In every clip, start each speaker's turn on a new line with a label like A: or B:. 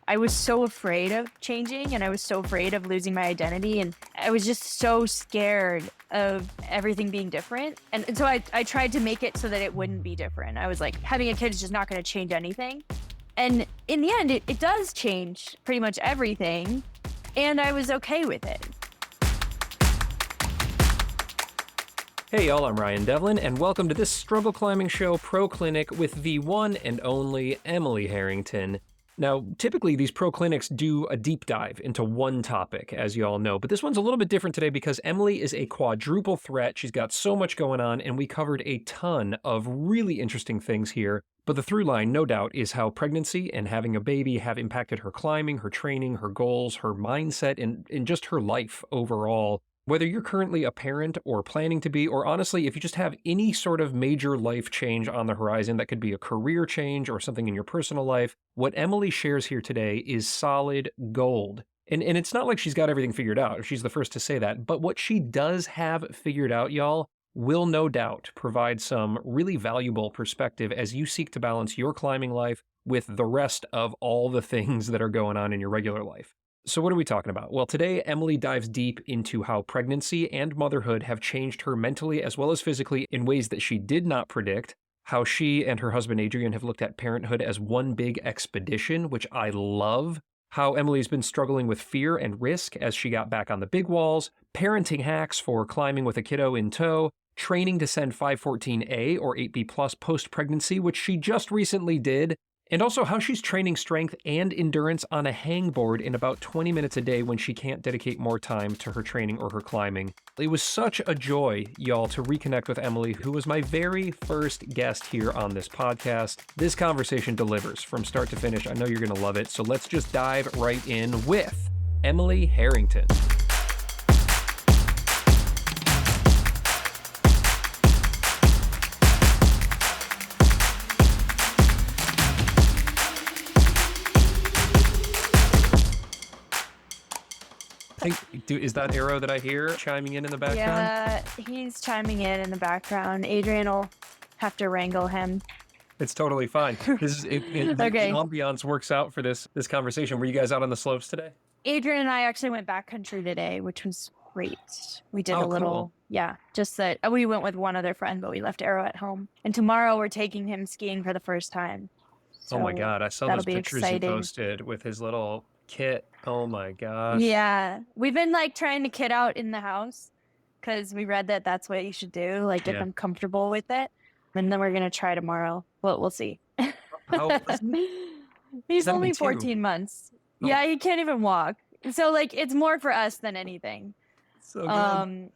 A: I was so afraid of changing, and I was so afraid of losing my identity, and I was just so scared of everything being different. And so I tried to make it so that it wouldn't be different. I was like, having a kid is just not going to change anything. And in the end, it does change pretty much everything, and I was okay with it.
B: Hey y'all, I'm Ryan Devlin, and welcome to this struggle climbing show pro clinic with the one and only Emily Harrington. Now, typically these pro clinics do a deep dive into one topic, as you all know, but this one's a little bit different today because Emily is a quadruple threat. She's got so much going on, and we covered a ton of really interesting things here. But the through line, no doubt, is how pregnancy and having a baby have impacted her climbing, her training, her goals, her mindset, and just her life overall. Whether you're currently a parent or planning to be, or honestly, if you just have any sort of major life change on the horizon, that could be a career change or something in your personal life, what Emily shares here today is solid gold. And it's not like she's got everything figured out. She's the first to say that. But what she does have figured out, y'all, will no doubt provide some really valuable perspective as you seek to balance your climbing life with the rest of all the things that are going on in your regular life. So what are we talking about? Well, today, Emily dives deep into how pregnancy and motherhood have changed her mentally as well as physically in ways that she did not predict, how she and her husband Adrian have looked at parenthood as one big expedition, which I love, how Emily's been struggling with fear and risk as she got back on the big walls, parenting hacks for climbing with a kiddo in tow, training to send 514A or 8B plus post-pregnancy, which she just recently did, and also how she's training strength and endurance on a hangboard in about 20 minutes a day when she can't dedicate more time to her training or her climbing. It was such a joy, y'all, to reconnect with Emily, who was my very first guest here on this podcast. This conversation delivers from start to finish. I know you're going to love it, so let's just dive right in with Emily Harrington. Is that Arrow that I hear chiming in the background?
A: Yeah, he's chiming in the background. Adrian will have to wrangle him.
B: It's totally fine. This is the ambiance works out for this conversation. Were you guys out on the slopes today?
A: Adrian and I actually went backcountry today, which was great. We did a little,
B: cool.
A: just that we went with one other friend, but we left Arrow at home. And tomorrow we're taking him skiing for the first time. So
B: oh my God, I saw those pictures
A: exciting.
B: you posted with his little kit. Oh my gosh.
A: Yeah, we've been trying to kit out in the house because we read that that's what you should do, get them comfortable with it. And then we're going to try tomorrow. Well, we'll see. He's only 14 months. Oh. Yeah, he can't even walk. So it's more for us than anything.
B: So good.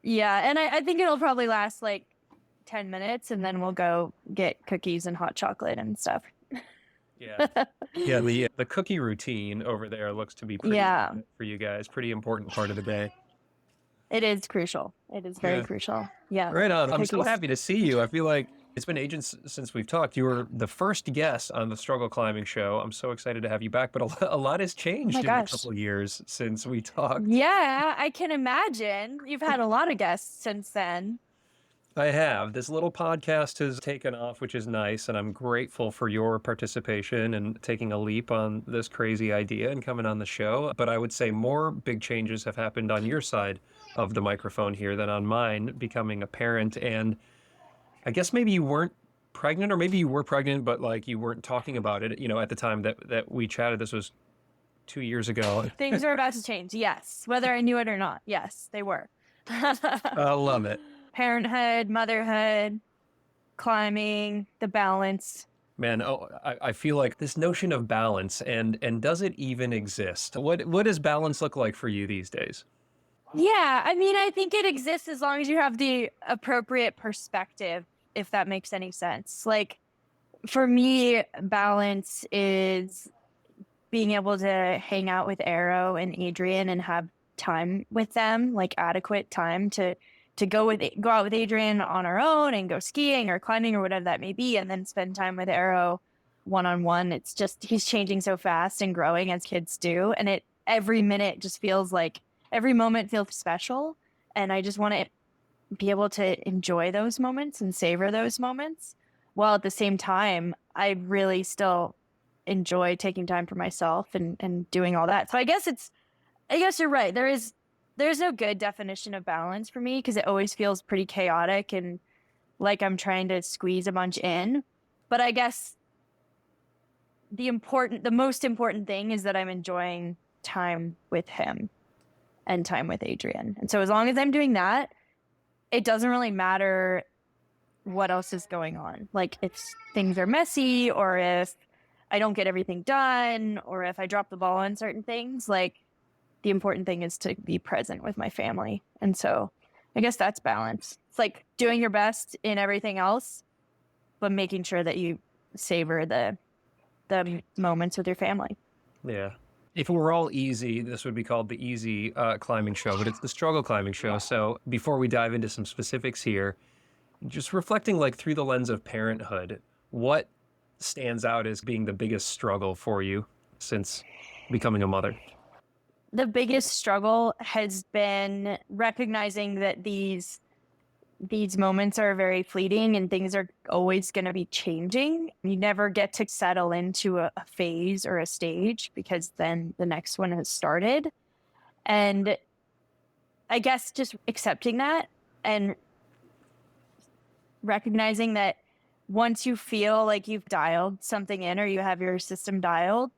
A: Yeah, and I think it'll probably last 10 minutes, and then we'll go get cookies and hot chocolate and stuff.
B: Yeah. Yeah, the cookie routine over there looks to be pretty good for you guys. Pretty important part of the day.
A: It is crucial. It is very crucial. Yeah.
B: Right on. I'm so happy to see you. I feel like it's been ages since we've talked. You were the first guest on the Struggle Climbing Show. I'm so excited to have you back, but a lot has changed in a couple of years since we talked.
A: Yeah, I can imagine. You've had a lot of guests since then.
B: I have. This little podcast has taken off, which is nice, and I'm grateful for your participation and taking a leap on this crazy idea and coming on the show. But I would say more big changes have happened on your side of the microphone here than on mine, becoming a parent. And I guess maybe you weren't pregnant, or maybe you were pregnant, but you weren't talking about it, at the time that we chatted. This was 2 years ago.
A: Things are about to change, yes. Whether I knew it or not, yes, they were.
B: I love it.
A: Parenthood, motherhood, climbing, the balance.
B: Man, I feel like this notion of balance, and does it even exist? What does balance look like for you these days?
A: Yeah, I think it exists as long as you have the appropriate perspective, if that makes any sense. For me, balance is being able to hang out with Arrow and Adrian and have time with them, adequate time to go out with Adrian on our own and go skiing or climbing or whatever that may be, and then spend time with Arrow one-on-one. It's just, he's changing so fast and growing as kids do. And every minute just feels every moment feels special. And I just want to be able to enjoy those moments and savor those moments. while at the same time, I really still enjoy taking time for myself and doing all that. So I guess you're right. There's no good definition of balance for me because it always feels pretty chaotic and like I'm trying to squeeze a bunch in. But I guess the most important thing is that I'm enjoying time with him and time with Adrian. And so as long as I'm doing that, it doesn't really matter what else is going on. Like if things are messy or if I don't get everything done or if I drop the ball on certain things, like the important thing is to be present with my family. And so I guess that's balance. It's like doing your best in everything else, but making sure that you savor the moments with your family.
B: Yeah. If it were all easy, this would be called the easy climbing show, but it's the struggle climbing show. So before we dive into some specifics here, just reflecting like through the lens of parenthood, what stands out as being the biggest struggle for you since becoming a mother?
A: The biggest struggle has been recognizing that these moments are very fleeting and things are always going to be changing. You never get to settle into a phase or a stage because then the next one has started. And I guess just accepting that and recognizing that once you feel like you've dialed something in or you have your system dialed,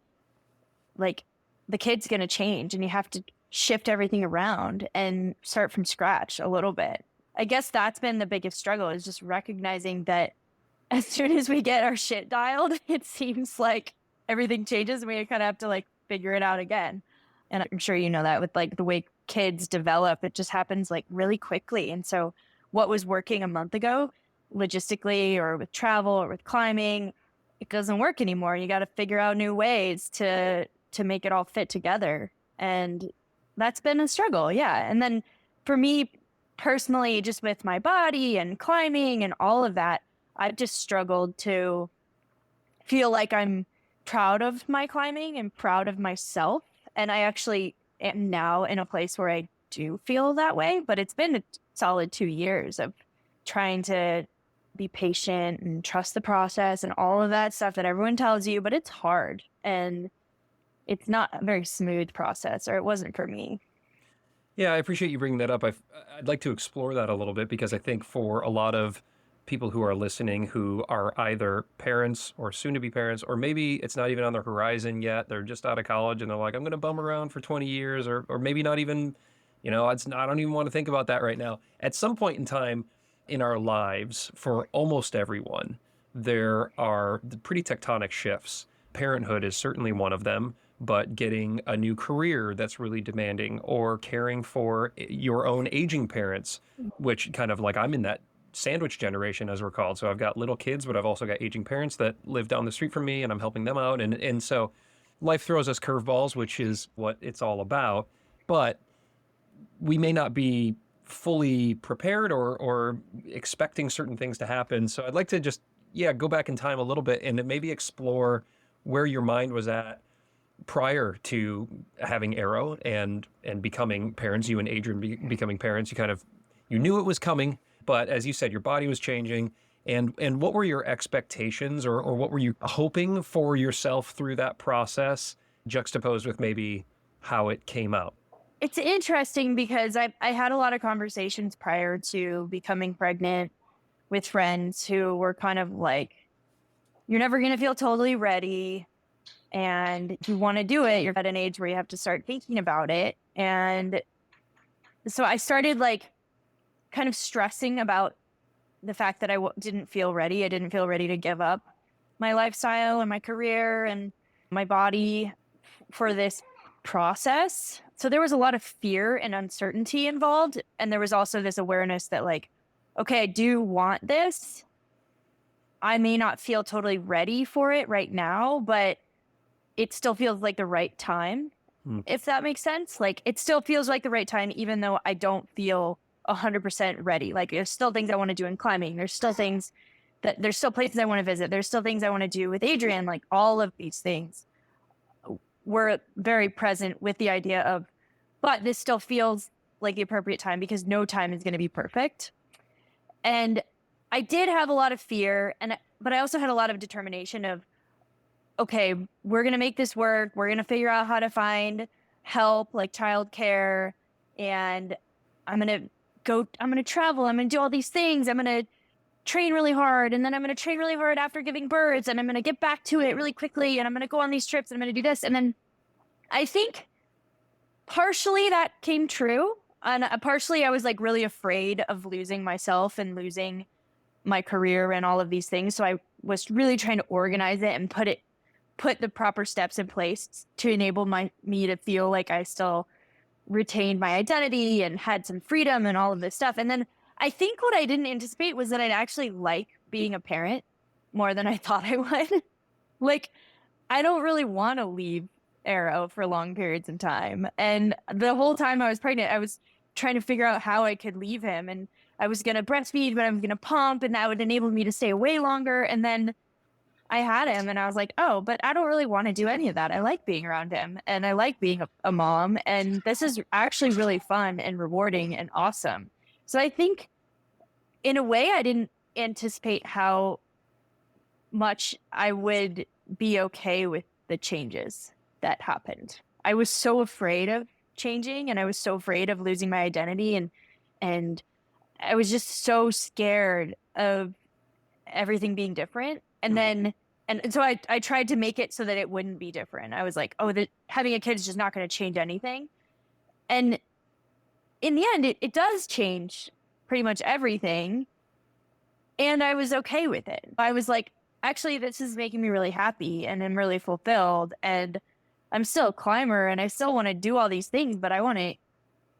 A: like the kid's going to change and you have to shift everything around and start from scratch a little bit. I guess that's been the biggest struggle is just recognizing that as soon as we get our shit dialed, it seems like everything changes and we kind of have to like figure it out again. And I'm sure you know that with like the way kids develop, it just happens like really quickly. And so what was working a month ago, logistically or with travel or with climbing, it doesn't work anymore. You got to figure out new ways to make it all fit together. And that's been a struggle. Yeah. And then for me personally, just with my body and climbing and all of that, I've just struggled to feel like I'm proud of my climbing and proud of myself. And I actually am now in a place where I do feel that way, but it's been a solid 2 years of trying to be patient and trust the process and all of that stuff that everyone tells you, but it's hard and it's not a very smooth process, or it wasn't for me.
B: Yeah, I appreciate you bringing that up. I'd like to explore that a little bit because I think for a lot of people who are listening who are either parents or soon to be parents, or maybe it's not even on their horizon yet, they're just out of college and they're like, I'm going to bum around for 20 years, or maybe not even, I don't even want to think about that right now. At some point in time in our lives, for almost everyone, there are pretty tectonic shifts. Parenthood is certainly one of them, but getting a new career that's really demanding, or caring for your own aging parents, which kind of like I'm in that sandwich generation, as we're called. So I've got little kids, but I've also got aging parents that live down the street from me and I'm helping them out. And so life throws us curveballs, which is what it's all about. But we may not be fully prepared or expecting certain things to happen. So I'd like to just, go back in time a little bit and maybe explore where your mind was at prior to having Arrow and becoming parents. You and Adrian becoming parents. You knew it was coming, but as you said, your body was changing. And what were your expectations, or what were you hoping for yourself through that process, juxtaposed with maybe how it came out?
A: It's interesting because I had a lot of conversations prior to becoming pregnant with friends who were kind of like, you're never going to feel totally ready. And if you want to do it, you're at an age where you have to start thinking about it. And so I started like kind of stressing about the fact that I didn't feel ready. I didn't feel ready to give up my lifestyle and my career and my body for this process. So there was a lot of fear and uncertainty involved. And there was also this awareness that like, okay, I do want this. I may not feel totally ready for it right now, but it still feels like the right time, if that makes sense. Like it still feels like the right time, even though I don't feel 100% ready. Like there's still things I want to do in climbing. There's still places I want to visit. There's still things I want to do with Adrian. Like all of these things were very present with the idea of, but this still feels like the appropriate time because no time is going to be perfect. And I did have a lot of fear, but I also had a lot of determination of, okay, we're going to make this work. We're going to figure out how to find help, like childcare. And I'm going to travel. I'm going to do all these things. I'm going to train really hard. And then I'm going to train really hard after giving birth. And I'm going to get back to it really quickly. And I'm going to go on these trips and I'm going to do this. And then I think partially that came true. And partially I was like really afraid of losing myself and losing my career and all of these things. So I was really trying to organize it and put the proper steps in place to enable me to feel like I still retained my identity and had some freedom and all of this stuff. And then I think what I didn't anticipate was that I'd actually like being a parent more than I thought I would. Like, I don't really want to leave Arrow for long periods of time. And the whole time I was pregnant, I was trying to figure out how I could leave him. And I was going to breastfeed, but I was going to pump, and that would enable me to stay away longer. And then I had him and I was like, oh, but I don't really want to do any of that. I like being around him and I like being a mom. And this is actually really fun and rewarding and awesome. So I think in a way, I didn't anticipate how much I would be okay with the changes that happened. I was so afraid of changing and I was so afraid of losing my identity, and I was just so scared of everything being different. And then so I tried to make it so that it wouldn't be different. I was like, oh, having a kid is just not going to change anything. And in the end, it does change pretty much everything. And I was okay with it. I was like, actually, this is making me really happy and I'm really fulfilled. And I'm still a climber and I still want to do all these things, but I want to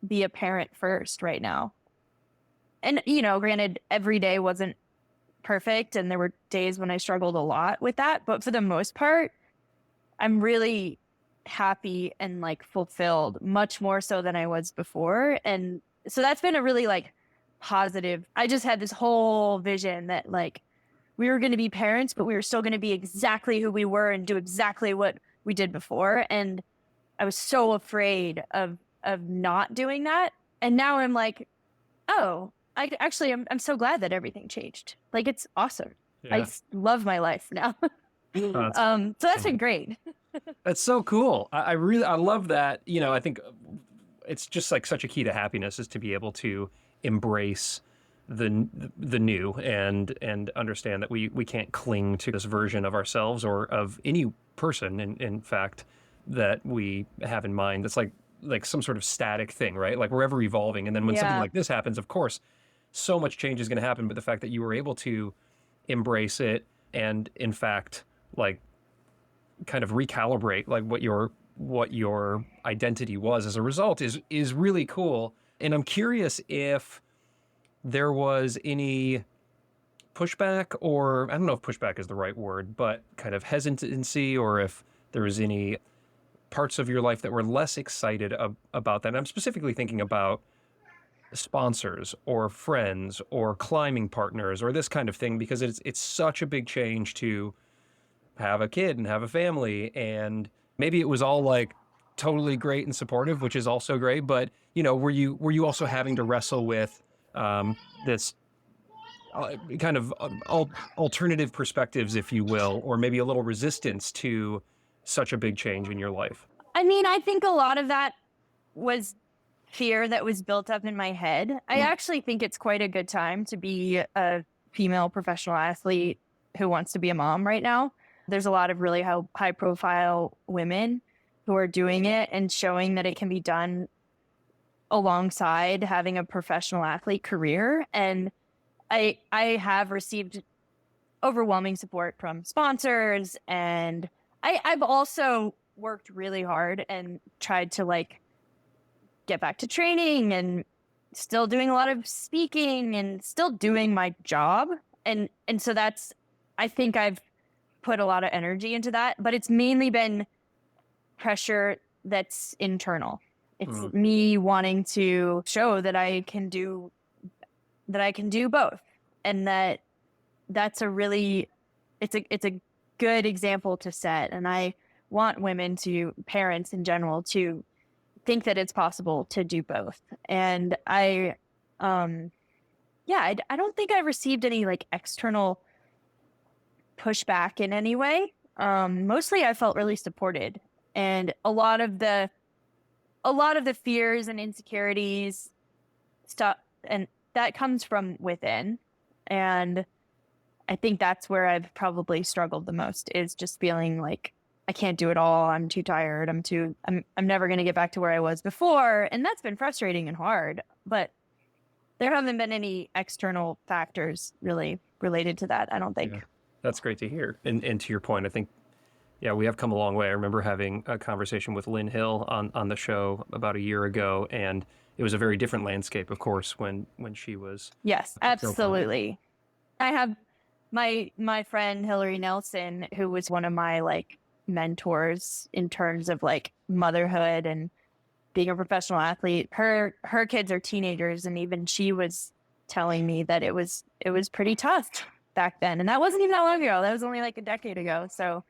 A: be a parent first right now. And, granted, every day wasn't perfect. And there were days when I struggled a lot with that. But for the most part, I'm really happy and like fulfilled, much more so than I was before. And so that's been a really like positive. I just had this whole vision that like we were going to be parents, but we were still going to be exactly who we were and do exactly what we did before. And I was so afraid of not doing that. And now I'm like, oh, I'm so glad that everything changed. Like, it's awesome. Yeah. I love my life now. So that's been great.
B: That's so cool. I love that. I think it's just like such a key to happiness is to be able to embrace the new and understand that we can't cling to this version of ourselves or of any person in fact that we have in mind. It's like some sort of static thing, right? Like we're ever evolving. And then when something like this happens, of course, so much change is going to happen. But the fact that you were able to embrace it and in fact, like kind of recalibrate like what your identity was as a result is really cool. And I'm curious if there was any pushback, or I don't know if pushback is the right word, but kind of hesitancy, or if there was any parts of your life that were less excited about that. And I'm specifically thinking about sponsors or friends or climbing partners or this kind of thing, because it's such a big change to have a kid and have a family. And maybe it was all like totally great and supportive, which is also great. But, were you also having to wrestle with this kind of alternative perspectives, if you will, or maybe a little resistance to such a big change in your life?
A: I mean, I think a lot of that was fear that was built up in my head. I actually think it's quite a good time to be a female professional athlete who wants to be a mom right now. There's a lot of really high profile women who are doing it and showing that it can be done alongside having a professional athlete career. And I have received overwhelming support from sponsors, and I've also worked really hard and tried to like get back to training and still doing a lot of speaking and still doing my job. And so I think I've put a lot of energy into that, but it's mainly been pressure that's internal. It's me wanting to show that I can do both, and that's a really, it's a good example to set. And I want parents in general, to think that it's possible to do both. And yeah, I don't think I received any like external pushback in any way. Mostly I felt really supported, and a lot of the fears and insecurities stuff, and that comes from within. And I think that's where I've probably struggled the most, is just feeling like I can't do it all. I'm too tired. I'm never going to get back to where I was before. And that's been frustrating and hard, but there haven't been any external factors really related to that, I don't think.
B: Yeah. That's great to hear. And to your point, I think, yeah, we have come a long way. I remember having a conversation with Lynn Hill on the show about a year ago, and it was a very different landscape, of course, when she was.
A: Yes, absolutely. I have my friend Hillary Nelson, who was one of my like mentors in terms of like motherhood and being a professional athlete. Her kids are teenagers, and even she was telling me that it was pretty tough back then. And that wasn't even that long ago. That was only like a decade ago. So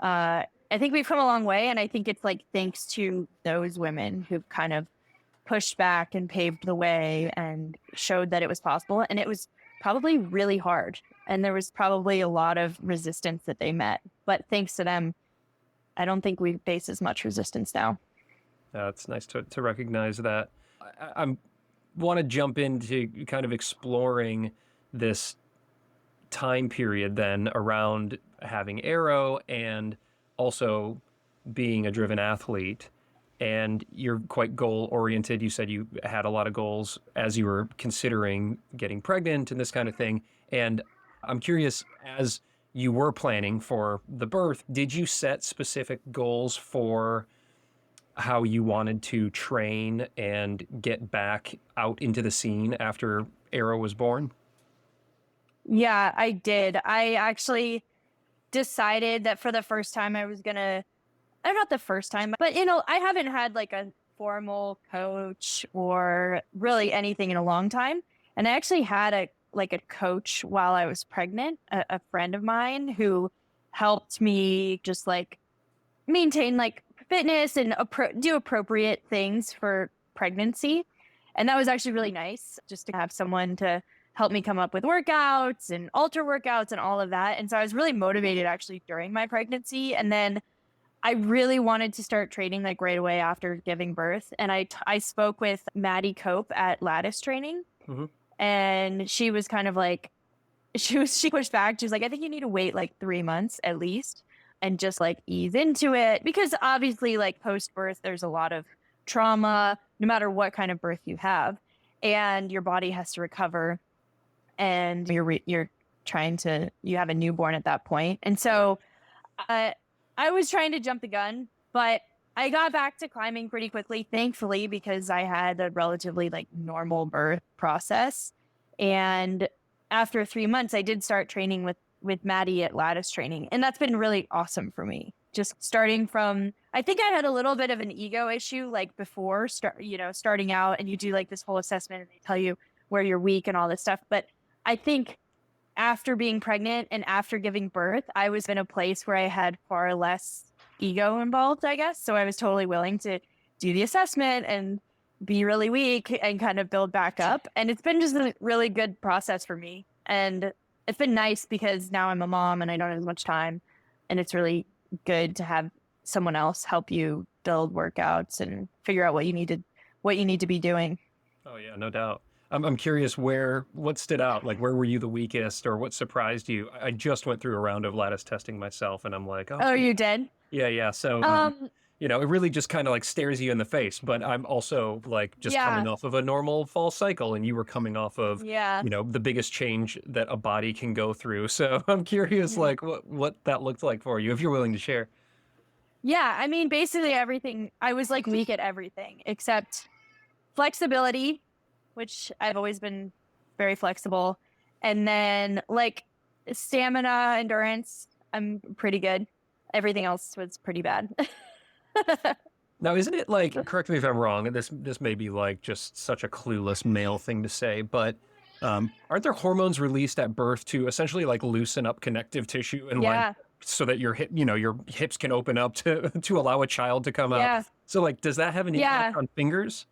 A: I think we've come a long way, and I think it's like thanks to those women who've kind of pushed back and paved the way and showed that it was possible. And it was probably really hard, and there was probably a lot of resistance that they met. But thanks to them, I don't think we face as much resistance now.
B: It's nice to recognize that. I want to jump into kind of exploring this time period then around having Arrow and also being a driven athlete. And you're quite goal oriented. You said you had a lot of goals as you were considering getting pregnant and this kind of thing. And I'm curious, as you were planning for the birth, did you set specific goals for how you wanted to train and get back out into the scene after Arrow was born?
A: Yeah, I did. I actually decided that for the first time I was gonna, not the first time, but I haven't had like a formal coach or really anything in a long time. And I actually had a coach while I was pregnant, a friend of mine who helped me just like maintain like fitness and do appropriate things for pregnancy. And that was actually really nice, just to have someone to help me come up with workouts and alter workouts and all of that. And so I was really motivated actually during my pregnancy. And then I really wanted to start training like right away after giving birth. And I spoke with Maddie Cope at Lattice Training.
B: Mm-hmm.
A: And she was kind of like, she pushed back. She was like, I think you need to wait like 3 months at least and just like ease into it. Because obviously like post-birth, there's a lot of trauma, no matter what kind of birth you have. And your body has to recover. And you're trying to, you have a newborn at that point. And so I was trying to jump the gun, but I got back to climbing pretty quickly, thankfully, because I had a relatively like normal birth process. And after 3 months, I did start training with Maddie at Lattice Training. And that's been really awesome for me. Just starting from, I think I had a little bit of an ego issue like before starting out, and you do like this whole assessment and they tell you where you're weak and all this stuff. But I think after being pregnant and after giving birth, I was in a place where I had far less ego involved, I guess. So I was totally willing to do the assessment and be really weak and kind of build back up. And it's been just a really good process for me. And it's been nice because now I'm a mom and I don't have as much time. And it's really good to have someone else help you build workouts and figure out what you need to be doing.
B: Oh yeah, no doubt. I'm curious what stood out? Like, where were you the weakest, or what surprised you? I just went through a round of lattice testing myself, and I'm like,
A: oh, you did?
B: Yeah. So, it really just kind of like stares you in the face. But I'm also like just coming off of a normal fall cycle, and you were coming off of, the biggest change that a body can go through. So I'm curious, like, what that looked like for you, if you're willing to share.
A: Yeah, I mean, basically everything. I was like weak at everything except flexibility, which I've always been very flexible. And then like stamina, endurance, I'm pretty good. Everything else was pretty bad.
B: Now, isn't it like, correct me if I'm wrong, and this may be like just such a clueless male thing to say, but aren't there hormones released at birth to essentially like loosen up connective tissue and like so that your hips can open up to allow a child to come out? So like, does that have any impact on fingers?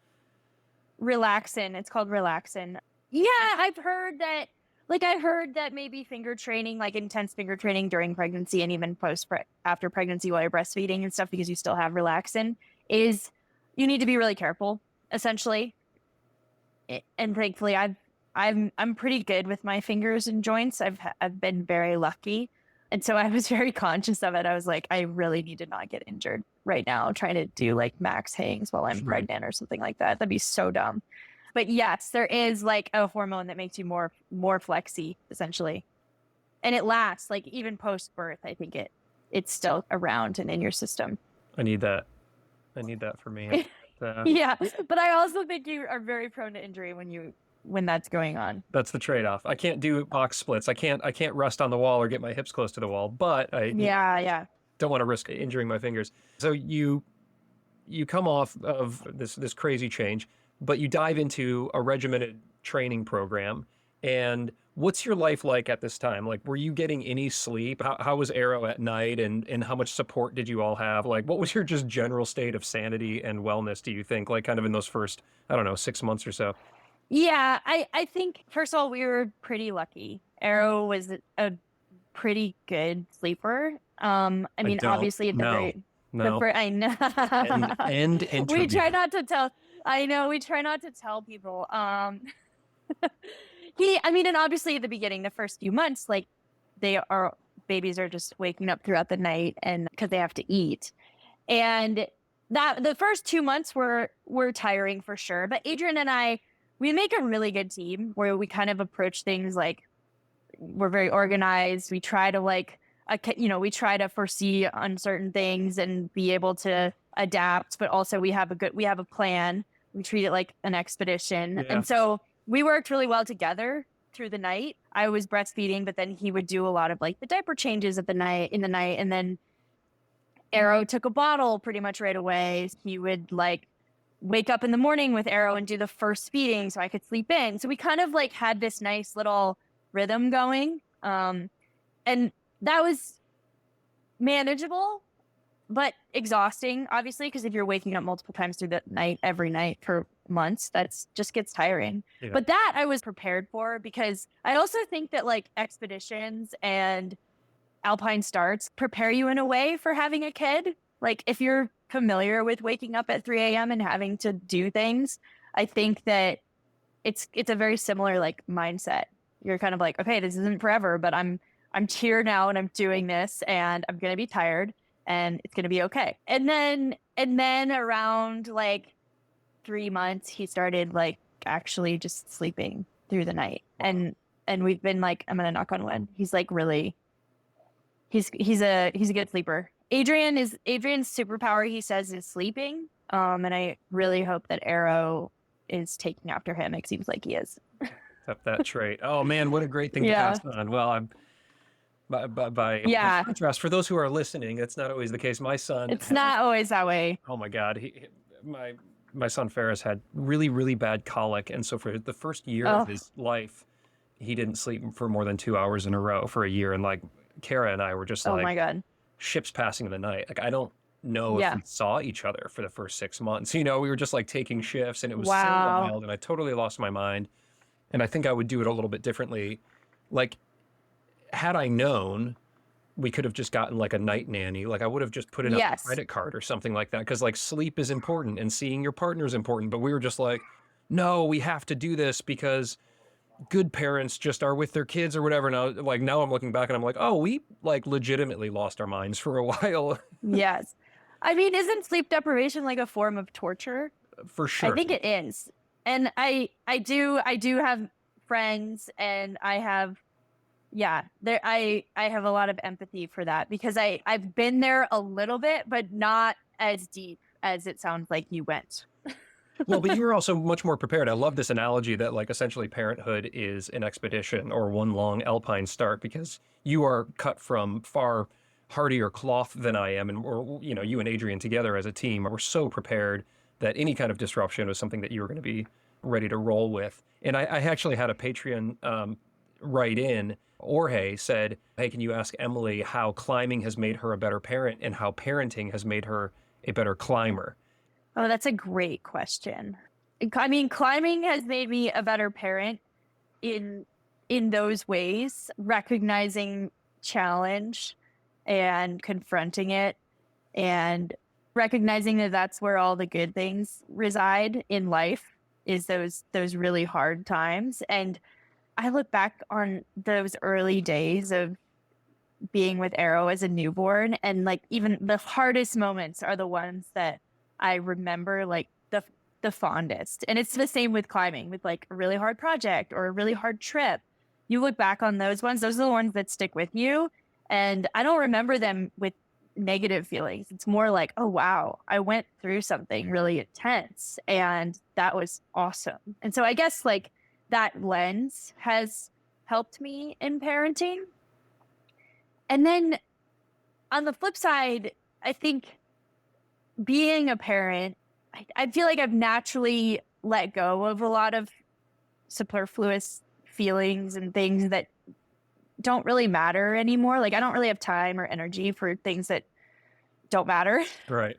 A: Relaxin. It's called relaxin. Yeah, I've heard that. Like, I heard that maybe finger training, like intense finger training during pregnancy and even after pregnancy while you're breastfeeding and stuff, because you still have relaxin, is you need to be really careful, essentially. And thankfully, I'm pretty good with my fingers and joints. I've been very lucky, and so I was very conscious of it. I was like, I really need to not get injured right now, trying to do like max hangs while I'm
B: Sure.
A: pregnant or something like that. That'd be so dumb. But yes, there is like a hormone that makes you more flexy, essentially. And it lasts, like even post birth, I think it's still around and in your system.
B: I need that. I need that for me.
A: Yeah. But I also think you are very prone to injury when that's going on.
B: That's the trade-off. I can't do box splits. I can't rest on the wall or get my hips close to the wall, but I
A: Yeah.
B: don't want to risk injuring my fingers. So you come off of this crazy change, but you dive into a regimented training program. And what's your life like at this time? Like, were you getting any sleep? How was Arrow at night, and how much support did you all have? Like, what was your just general state of sanity and wellness, do you think, like kind of in those first, I don't know, 6 months or so?
A: Yeah, I think first of all we were pretty lucky. Arrow was a pretty good sleeper. I mean,
B: don't
A: obviously at the
B: know.
A: very
B: No.
A: I know.
B: And
A: We
B: interview.
A: try not to tell. I know we try not to tell people. I mean, and obviously at the beginning, the first few months, like babies are just waking up throughout the night and because they have to eat. And that the first 2 months were tiring for sure. But Adrian and I, we make a really good team where we kind of approach things like we're very organized. We try to we try to foresee uncertain things and be able to adapt, but also we have a plan. We treat it like an expedition.
B: Yeah.
A: And so we worked really well together through the night. I was breastfeeding, but then he would do a lot of like the diaper changes in the night. And then Arrow took a bottle pretty much right away. He would like wake up in the morning with Arrow and do the first feeding so I could sleep in. So we kind of like had this nice little rhythm going. And that was manageable, but exhausting, obviously, because if you're waking up multiple times through the night, every night for months, that's just gets tiring.
B: Yeah.
A: But that I was prepared for because I also think that like expeditions and alpine starts prepare you in a way for having a kid. Like if you're familiar with waking up at 3 a.m. and having to do things, I think that it's a very similar like mindset. You're kind of like, okay, this isn't forever, but I'm here now and I'm doing this and I'm going to be tired and it's going to be okay. And then around like 3 months, he started like actually just sleeping through the night. And we've been like, I'm going to knock on wood. He's like really, he's a good sleeper. Adrian's superpower, he says, is sleeping. And I really hope that Arrow is taking after him. It seems like he is.
B: Have that trait. Oh man, what a great thing to pass on. Well, I'm by contrast, for those who are listening, that's not always the case. My son,
A: it's not always that way.
B: Oh my God, my son Ferris had really, really bad colic, and so for the first year of his life, he didn't sleep for more than 2 hours in a row for a year. And like Kara and I were just like,
A: oh my God,
B: ships passing in the night. Like I don't know if we saw each other for the first 6 months. You know, we were just like taking shifts, and it was so wild, and I totally lost my mind. And I think I would do it a little bit differently. Like, had I known, we could have just gotten like a night nanny. Like I would have just put it on a credit card or something like that. Because like sleep is important and seeing your partner is important. But we were just like, no, we have to do this because good parents just are with their kids or whatever. Now, like now I'm looking back and I'm like, oh, we like legitimately lost our minds for a while.
A: Yes. I mean, isn't sleep deprivation like a form of torture?
B: For sure.
A: I think it is. And I do have friends, and I have I have a lot of empathy for that because I've been there a little bit, but not as deep as it sounds like you went.
B: Well, but you were also much more prepared. I love this analogy that like essentially parenthood is an expedition or one long alpine start because you are cut from far hardier cloth than I am. And we're, you know, you and Adrian together as a team were so prepared that any kind of disruption was something that you were going to be ready to roll with. And I actually had a Patreon write in. Jorge said, hey, can you ask Emily how climbing has made her a better parent and how parenting has made her a better climber?
A: Oh, that's a great question. I mean, climbing has made me a better parent in those ways, recognizing challenge and confronting it and recognizing that that's where all the good things reside in life, is those really hard times. And I look back on those early days of being with Arrow as a newborn, and like even the hardest moments are the ones that I remember like the fondest. And it's the same with climbing, with like a really hard project or a really hard trip. You look back on those ones, those are the ones that stick with you. And I don't remember them with negative feelings. It's more like, oh wow, I went through something really intense and that was awesome. And so I guess like that lens has helped me in parenting. And then on the flip side, I think being a parent, I feel like I've naturally let go of a lot of superfluous feelings and things that don't really matter anymore. Like I don't really have time or energy for things that don't matter.
B: Right.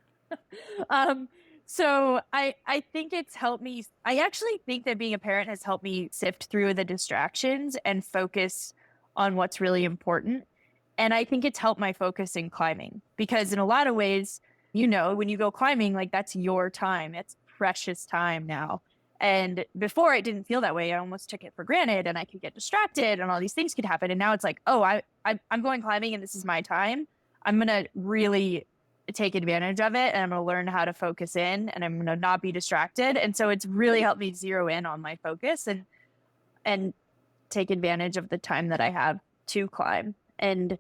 A: So I think it's helped me. I actually think that being a parent has helped me sift through the distractions and focus on what's really important. And I think it's helped my focus in climbing, because in a lot of ways, when you go climbing, like that's your time. It's precious time now. And before it didn't feel that way. I almost took it for granted and I could get distracted and all these things could happen. And now it's like, oh, I'm going climbing and this is my time. I'm going to really take advantage of it and I'm going to learn how to focus in and I'm going to not be distracted. And so it's really helped me zero in on my focus and take advantage of the time that I have to climb. And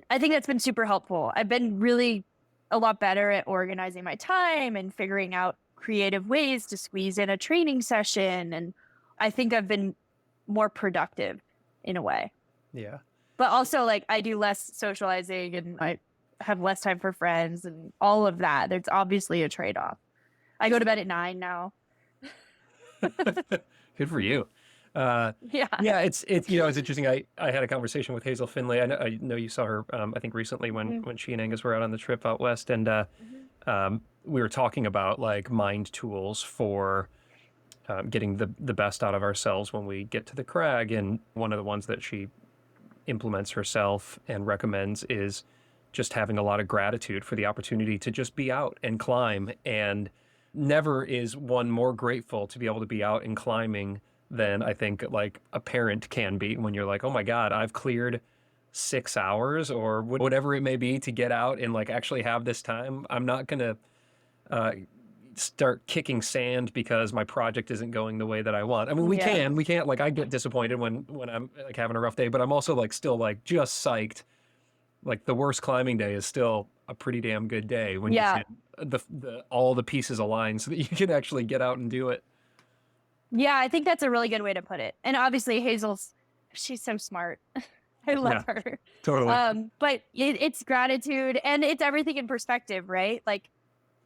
A: I think that's been super helpful. I've been really a lot better at organizing my time and figuring out creative ways to squeeze in a training session. And I think I've been more productive in a way.
B: Yeah.
A: But also like I do less socializing and I have less time for friends and all of that. There's obviously a trade-off. I go to bed at 9 now.
B: Good for you.
A: Yeah.
B: It's interesting. I had a conversation with Hazel Finlay. I know you saw her, I think recently when she and Angus were out on the trip out west, and we were talking about like mind tools for getting the best out of ourselves when we get to the crag. And one of the ones that she implements herself and recommends is just having a lot of gratitude for the opportunity to just be out and climb. And never is one more grateful to be able to be out and climbing than I think like a parent can be, when you're like, oh my God, I've cleared 6 hours or whatever it may be to get out and like actually have this time. I'm not going to start kicking sand because my project isn't going the way that I want. I mean, we can't, like I get disappointed when I'm like having a rough day, but I'm also like still like just psyched. Like the worst climbing day is still a pretty damn good day when you can all the pieces align so that you can actually get out and do it.
A: Yeah, I think that's a really good way to put it. And obviously she's so smart. I love her.
B: Totally.
A: But it's gratitude and it's everything in perspective, right? Like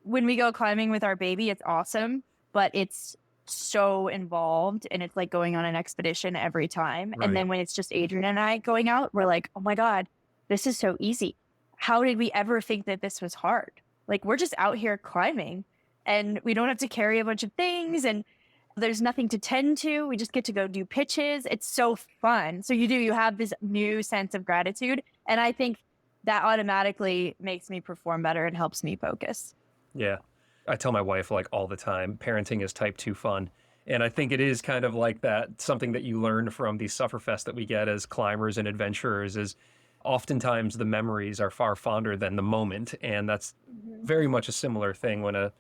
A: when we go climbing with our baby, it's awesome, but it's so involved and it's like going on an expedition every time.
B: Right.
A: And then when it's just Adrian and I going out, we're like, oh my God, this is so easy. How did we ever think that this was hard? Like we're just out here climbing and we don't have to carry a bunch of things and there's nothing to tend to. We just get to go do pitches. It's so fun. So you have this new sense of gratitude. And I think that automatically makes me perform better and helps me focus.
B: Yeah. I tell my wife like all the time, parenting is type 2 fun. And I think it is kind of like that, something that you learn from these sufferfests that we get as climbers and adventurers is oftentimes the memories are far fonder than the moment. And that's very much a similar thing when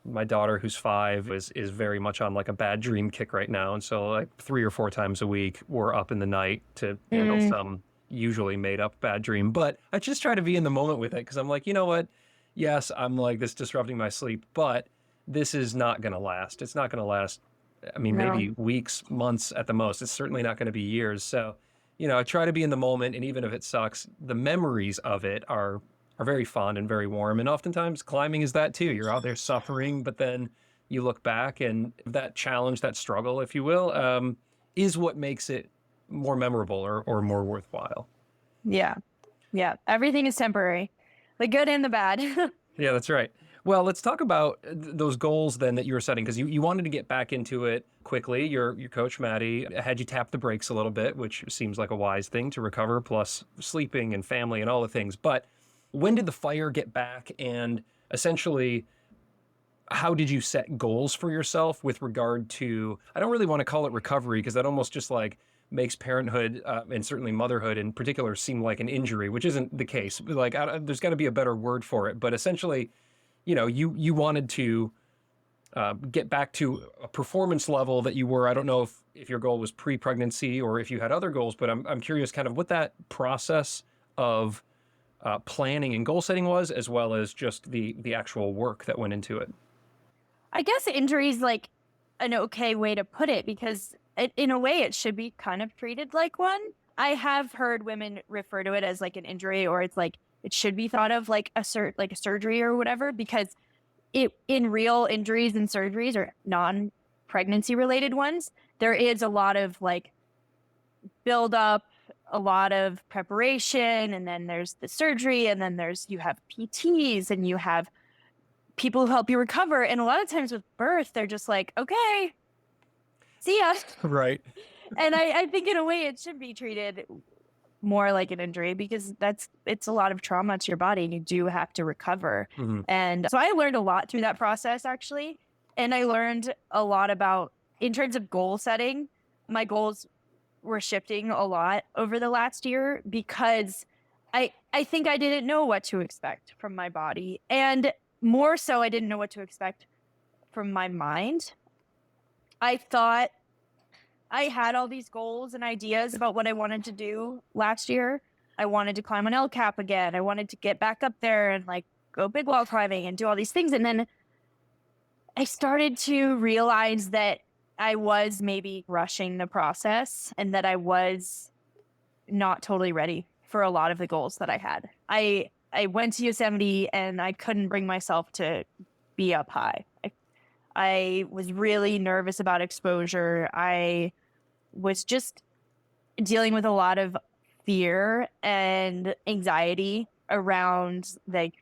B: my daughter, who's 5, is very much on like a bad dream kick right now. And so like 3 or 4 times a week, we're up in the night to handle some usually made up bad dream. But I just try to be in the moment with it because I'm like, you know what? Yes, I'm like this disrupting my sleep, but this is not going to last. It's not going to last. I mean, maybe weeks, months at the most. It's certainly not going to be years. So, I try to be in the moment. And even if it sucks, the memories of it are very fond and very warm. And oftentimes climbing is that too. You're out there suffering, but then you look back and that challenge, that struggle, if you will, is what makes it more memorable or more worthwhile.
A: Yeah. Yeah. Everything is temporary, the good and the bad.
B: Yeah, that's right. Well, let's talk about those goals then that you were setting, because you wanted to get back into it quickly. Your coach, Maddie, had you tap the brakes a little bit, which seems like a wise thing to recover, plus sleeping and family and all the things. But when did the fire get back? And essentially, how did you set goals for yourself with regard to, I don't really want to call it recovery, because that almost just like makes parenthood and certainly motherhood in particular seem like an injury, which isn't the case. Like, there's got to be a better word for it. But essentially, you wanted to get back to a performance level that you were. I don't know if your goal was pre-pregnancy or if you had other goals, but I'm curious kind of what that process of planning and goal setting was, as well as just the actual work that went into it.
A: I guess injury is like an okay way to put it, because in a way it should be kind of treated like one. I have heard women refer to it as like an injury, or it's like it should be thought of like a surgery or whatever, because in real injuries and surgeries, or non-pregnancy related ones, there is a lot of like build up, a lot of preparation, and then there's the surgery, and then you have PTs, and you have people who help you recover. And a lot of times with birth, they're just like, okay, see ya.
B: Right.
A: And I think in a way it should be treated more like an injury, because it's a lot of trauma to your body, and you do have to recover.
B: Mm-hmm.
A: And so I learned a lot through that process, actually. And I learned a lot about, in terms of goal setting, my goals were shifting a lot over the last year, because I think I didn't know what to expect from my body. And more so, I didn't know what to expect from my mind. I thought I had all these goals and ideas about what I wanted to do last year. I wanted to climb on El Cap again. I wanted to get back up there and like go big wall climbing and do all these things. And then I started to realize that I was maybe rushing the process, and that I was not totally ready for a lot of the goals that I had. I went to Yosemite and I couldn't bring myself to be up high. I was really nervous about exposure. I was just dealing with a lot of fear and anxiety around like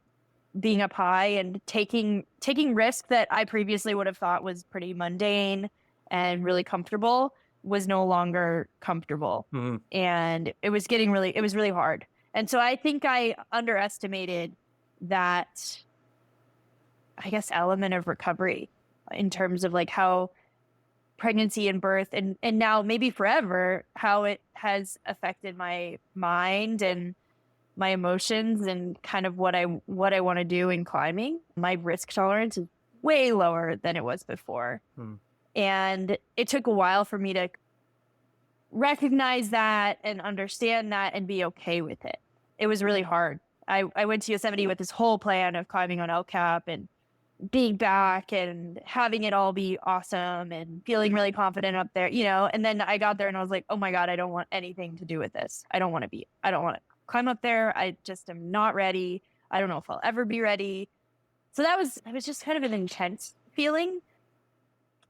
A: being up high and taking risk that I previously would have thought was pretty mundane and really comfortable was no longer comfortable.
B: Mm-hmm.
A: And it was really hard. And so I think I underestimated that, I guess, element of recovery in terms of like how pregnancy and birth and now maybe forever, how it has affected my mind and my emotions and kind of what I want to do in climbing. My risk tolerance is way lower than it was before. And it took a while for me to recognize that and understand that and be okay with it. It was really hard. I went to Yosemite with this whole plan of climbing on El Cap and being back and having it all be awesome and feeling really confident up there, and then I got there and I was like, oh my God, I don't want anything to do with this. I don't want to climb up there. I just am not ready. I don't know if I'll ever be ready. So that was just kind of an intense feeling.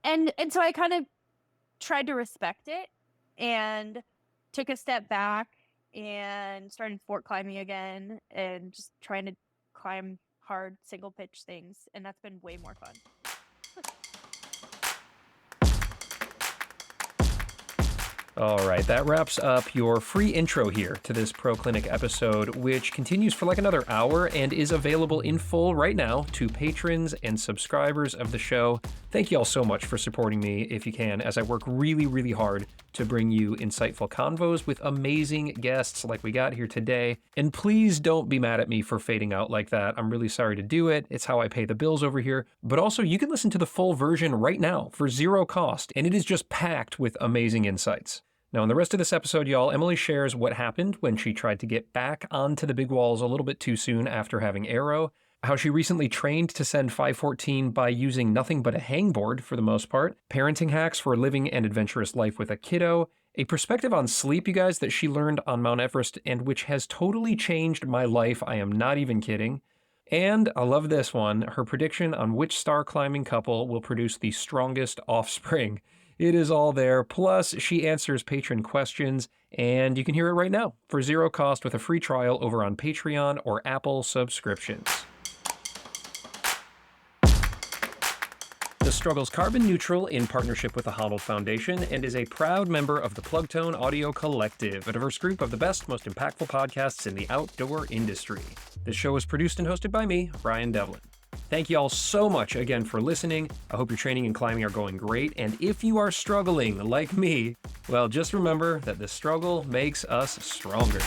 A: And so I kind of tried to respect it and took a step back and started fort climbing again and just trying to climb hard single pitch things. And that's been way more fun.
B: All right, that wraps up your free intro here to this Pro Clinic episode, which continues for like another hour and is available in full right now to patrons and subscribers of the show. Thank you all so much for supporting me if you can, as I work really, really hard to bring you insightful convos with amazing guests like we got here today. And please don't be mad at me for fading out like that. I'm really sorry to do it. It's how I pay the bills over here. But also, you can listen to the full version right now for zero cost, and it is just packed with amazing insights. Now, in the rest of this episode, y'all, Emily shares what happened when she tried to get back onto the big walls a little bit too soon after having Aero, how she recently trained to send 514 by using nothing but a hangboard for the most part, parenting hacks for living an adventurous life with a kiddo, a perspective on sleep, you guys, that she learned on Mt Everest and which has totally changed my life. I am not even kidding. And I love this one, her prediction on which star climbing couple will produce the strongest offspring. It is all there. Plus, she answers patron questions, and you can hear it right now for zero cost with a free trial over on Patreon or Apple subscriptions. Struggle's carbon neutral in partnership with the Honnold Foundation and is a proud member of the Plugtone Audio Collective, a diverse group of the best, most impactful podcasts in the outdoor industry. This show is produced and hosted by me, Ryan Devlin. Thank you all so much again for listening. I hope your training and climbing are going great, and if you are struggling like me, well, just remember that the struggle makes us stronger.